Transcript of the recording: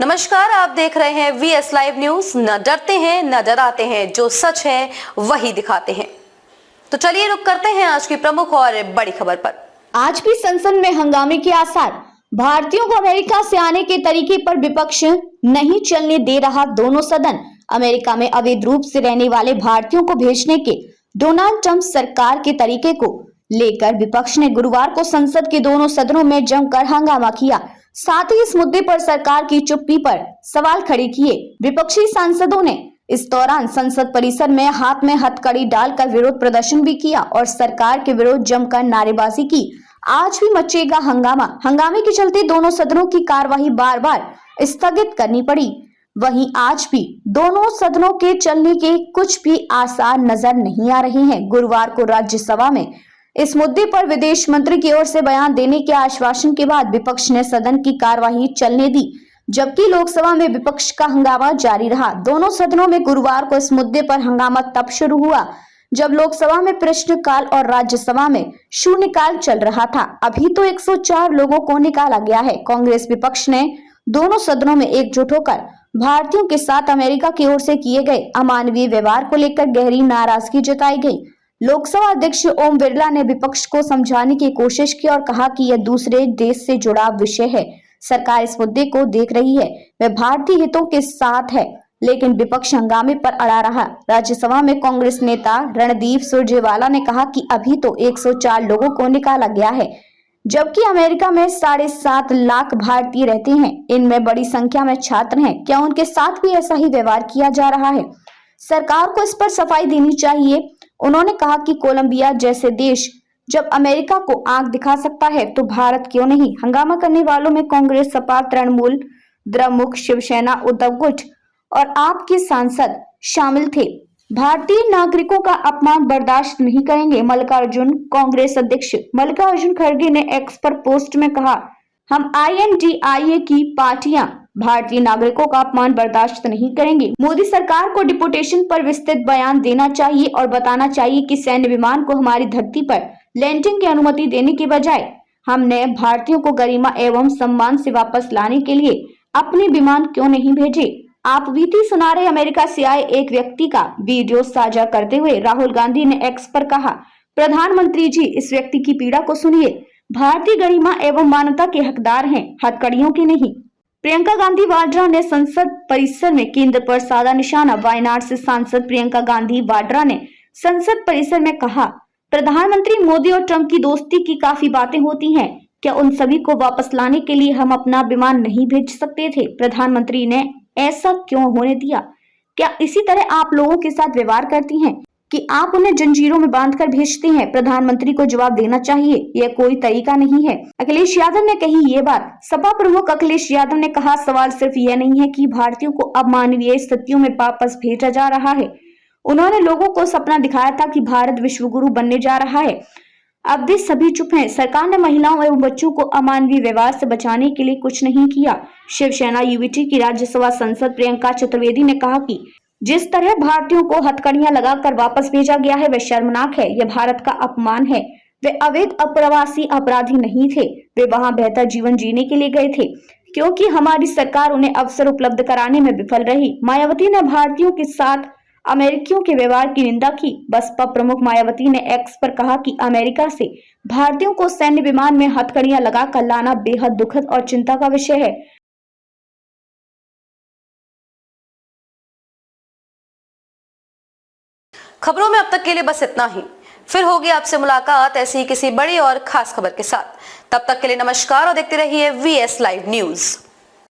नमस्कार, आप देख रहे हैं वीएस लाइव न्यूज। न डरते हैं न डराते हैं, जो सच है वही दिखाते हैं। तो चलिए रुक करते हैं आज की प्रमुख और बड़ी खबर पर। आज भी संसद में हंगामे के आसार। भारतीयों को अमेरिका से आने के तरीके पर विपक्ष नहीं चलने दे रहा दोनों सदन। अमेरिका में अवैध रूप से रहने वाले भारतीयों को भेजने के डोनाल्ड ट्रंप सरकार के तरीके को लेकर विपक्ष ने गुरुवार को संसद के दोनों सदनों में जमकर हंगामा किया। साथ ही इस मुद्दे पर सरकार की चुप्पी पर सवाल खड़े किए। विपक्षी सांसदों ने इस दौरान संसद परिसर में हाथ में हथकड़ी डालकर विरोध प्रदर्शन भी किया और सरकार के विरोध जमकर नारेबाजी की। आज भी मचेगा हंगामा। हंगामे के चलते दोनों सदनों की कार्यवाही बार बार स्थगित करनी पड़ी। वहीं आज भी दोनों सदनों के चलने के कुछ भी आसार नजर नहीं आ रहे हैं। गुरुवार को राज्यसभा में इस मुद्दे पर विदेश मंत्री की ओर से बयान देने के आश्वासन के बाद विपक्ष ने सदन की कार्यवाही चलने दी, जबकि लोकसभा में विपक्ष का हंगामा जारी रहा। दोनों सदनों में गुरुवार को इस मुद्दे पर हंगामा तब शुरू हुआ जब लोकसभा में प्रश्नकाल और राज्यसभा में शून्यकाल चल रहा था। अभी तो 104 लोगों को निकाला गया है। कांग्रेस विपक्ष ने दोनों सदनों में एकजुट होकर भारतीयों के साथ अमेरिका की ओर से किए गए अमानवीय व्यवहार को लेकर गहरी नाराजगी जताई गई। लोकसभा अध्यक्ष ओम बिरला ने विपक्ष को समझाने की कोशिश की और कहा कि यह दूसरे देश से जुड़ा विषय है। सरकार इस मुद्दे को देख रही है, वह भारतीय हितों के साथ है, लेकिन विपक्ष हंगामे पर अड़ा रहा। राज्यसभा में कांग्रेस नेता रणदीप सुरजेवाला ने कहा कि अभी तो 104 लोगों को निकाला गया है, जबकि अमेरिका में 7.5 लाख भारतीय रहते हैं। इनमें बड़ी संख्या में छात्र हैं। क्या उनके साथ भी ऐसा ही व्यवहार किया जा रहा है? सरकार को इस पर सफाई देनी चाहिए। उन्होंने कहा कि कोलंबिया जैसे देश जब अमेरिका को आंख दिखा सकता है तो भारत क्यों नहीं? हंगामा करने वालों में कांग्रेस, सपा, तृणमूल, द्रमुक, शिवसेना, उद्धव गुट और आप के सांसद शामिल थे। भारतीय नागरिकों का अपमान बर्दाश्त नहीं करेंगे। मल्लिकार्जुन कांग्रेस अध्यक्ष मल्लिकार्जुन खड़गे ने एक्स पर पोस्ट में कहा, हम INDIA की पार्टियां भारतीय नागरिकों का अपमान बर्दाश्त नहीं करेंगे। मोदी सरकार को डिपोटेशन पर विस्तृत बयान देना चाहिए और बताना चाहिए कि सैन्य विमान को हमारी धरती पर लैंडिंग की अनुमति देने के बजाय हमने भारतीयों को गरिमा एवं सम्मान से वापस लाने के लिए अपने विमान क्यों नहीं भेजे। आप बीती सुना रहे अमेरिका से आए एक व्यक्ति का वीडियो साझा करते हुए राहुल गांधी ने एक्स पर कहा, प्रधानमंत्री जी, इस व्यक्ति की पीड़ा को सुनिए। भारतीय गरिमा एवं मानवता के हकदार हैं, हथकड़ियों के नहीं। प्रियंका गांधी वाड्रा ने संसद परिसर में केंद्र पर साधा निशाना। वायनाड से सांसद प्रियंका गांधी वाड्रा ने संसद परिसर में कहा, प्रधानमंत्री मोदी और ट्रंप की दोस्ती की काफी बातें होती हैं। क्या उन सभी को वापस लाने के लिए हम अपना विमान नहीं भेज सकते थे? प्रधानमंत्री ने ऐसा क्यों होने दिया? क्या इसी तरह आप लोगों के साथ व्यवहार करती हैं कि आप उन्हें जंजीरों में बांधकर भेजते हैं? प्रधानमंत्री को जवाब देना चाहिए, यह कोई तरीका नहीं है। अखिलेश यादव ने कही ये बात। सपा प्रमुख अखिलेश यादव ने कहा, सवाल सिर्फ यह नहीं है कि भारतीयों को अमानवीय स्थितियों में वापस भेजा जा रहा है। उन्होंने लोगों को सपना दिखाया था कि भारत विश्व गुरु बनने जा रहा है। अब वे सभी चुप हैं। सरकार ने महिलाओं एवं बच्चों को अमानवीय व्यवहार से बचाने के लिए कुछ नहीं किया। शिवसेना UVT की राज्यसभा सांसद प्रियंका चतुर्वेदी ने कहा कि जिस तरह भारतीयों को हथकड़ियां लगाकर वापस भेजा गया है वह शर्मनाक है, यह भारत का अपमान है। वे अवैध अप्रवासी अपराधी नहीं थे, वे वहां बेहतर जीवन जीने के लिए गए थे, क्योंकि हमारी सरकार उन्हें अवसर उपलब्ध कराने में विफल रही। मायावती ने भारतीयों के साथ अमेरिकियों के व्यवहार की निंदा की। बसपा प्रमुख मायावती ने एक्स पर कहा कि अमेरिका से भारतीयों को सैन्य विमान में हथकड़ियां लगाकर लाना बेहद दुखद और चिंता का विषय है। खबरों में अब तक के लिए बस इतना ही। फिर होगी आपसे मुलाकात ऐसी ही किसी बड़ी और खास खबर के साथ। तब तक के लिए नमस्कार और देखते रहिए VS लाइव न्यूज।